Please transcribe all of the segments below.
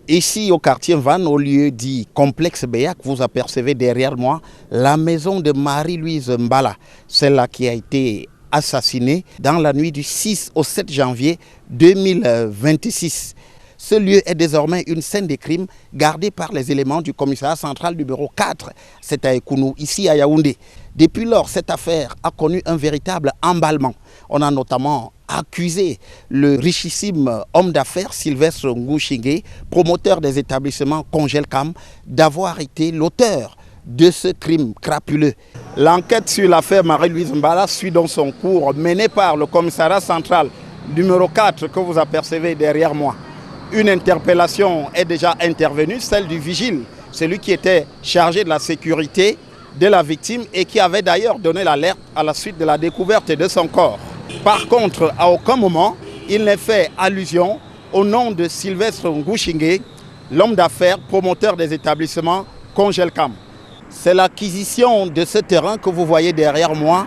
Ici au quartier Van, au lieu dit complexe Beyak, vous apercevez derrière moi la maison de Marie-Louise Mbala, celle-là qui a été assassinée dans la nuit du 6 au 7 janvier 2026. Ce lieu est désormais une scène de crime gardée par les éléments du commissariat central du bureau 4, c'est à Ekounou, ici à Yaoundé. Depuis lors, cette affaire a connu un véritable emballement. On a notamment accusé le richissime homme d'affaires Sylvestre Ngouchingué, promoteur des établissements Congelcam, d'avoir été l'auteur de ce crime crapuleux. L'enquête sur l'affaire Marie-Louise Mbala suit donc son cours, menée par le commissariat central numéro 4 que vous apercevez derrière moi. Une interpellation est déjà intervenue, celle du vigile, celui qui était chargé de la sécurité de la victime et qui avait d'ailleurs donné l'alerte à la suite de la découverte de son corps. Par contre, à aucun moment, il n'est fait allusion au nom de Sylvestre Ngouchingué, l'homme d'affaires promoteur des établissements Congelcam. C'est l'acquisition de ce terrain que vous voyez derrière moi,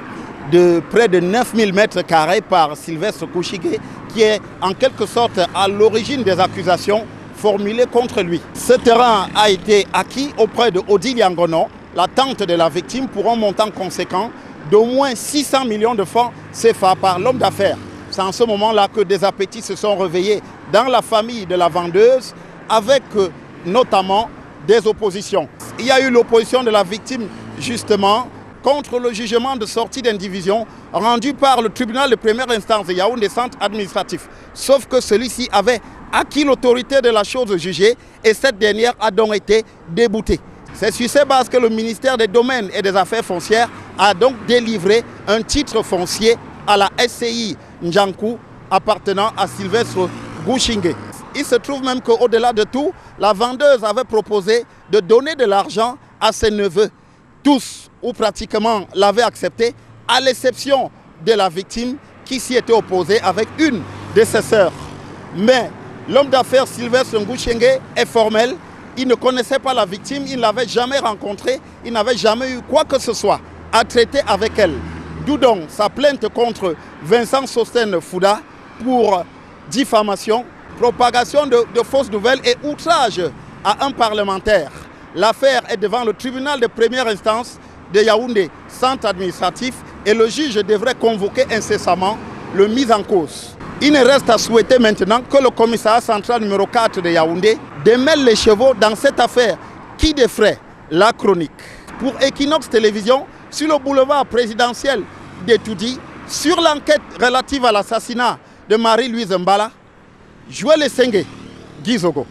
de près de 9000 m² par Sylvestre Ngouchingué, qui est en quelque sorte à l'origine des accusations formulées contre lui. Ce terrain a été acquis auprès de Odile Yangono, la tante de la victime, pour un montant conséquent d'au moins 600 millions de francs CFA par l'homme d'affaires. C'est en ce moment-là que des appétits se sont réveillés dans la famille de la vendeuse, avec notamment des oppositions. Il y a eu l'opposition de la victime justement contre le jugement de sortie d'indivision rendu par le tribunal de première instance de Yaoundé centre administratif. Sauf que celui-ci avait acquis l'autorité de la chose jugée et cette dernière a donc été déboutée. C'est sur ces bases que le ministère des Domaines et des Affaires foncières a donc délivré un titre foncier à la SCI Njankou appartenant à Sylvestre Ngouchingué. Il se trouve même qu'au-delà de tout, la vendeuse avait proposé de donner de l'argent à ses neveux. Tous ou pratiquement l'avaient accepté, à l'exception de la victime qui s'y était opposée avec une de ses sœurs. Mais l'homme d'affaires Sylvestre Ngouchingué est formel. Il ne connaissait pas la victime, il ne l'avait jamais rencontrée, il n'avait jamais eu quoi que ce soit à traiter avec elle. D'où donc sa plainte contre Vincent Sostène Fouda pour diffamation, propagation de fausses nouvelles et outrage à un parlementaire. L'affaire est devant le tribunal de première instance de Yaoundé, centre administratif, et le juge devrait convoquer incessamment le mis en cause. Il ne reste à souhaiter maintenant que le commissariat central numéro 4 de Yaoundé démêle les chevaux dans cette affaire qui défraie la chronique. Pour Equinox Télévision, sur le boulevard présidentiel d'Etoudi, sur l'enquête relative à l'assassinat de Marie-Louise Mbala, Joël Essengue, Guizogo.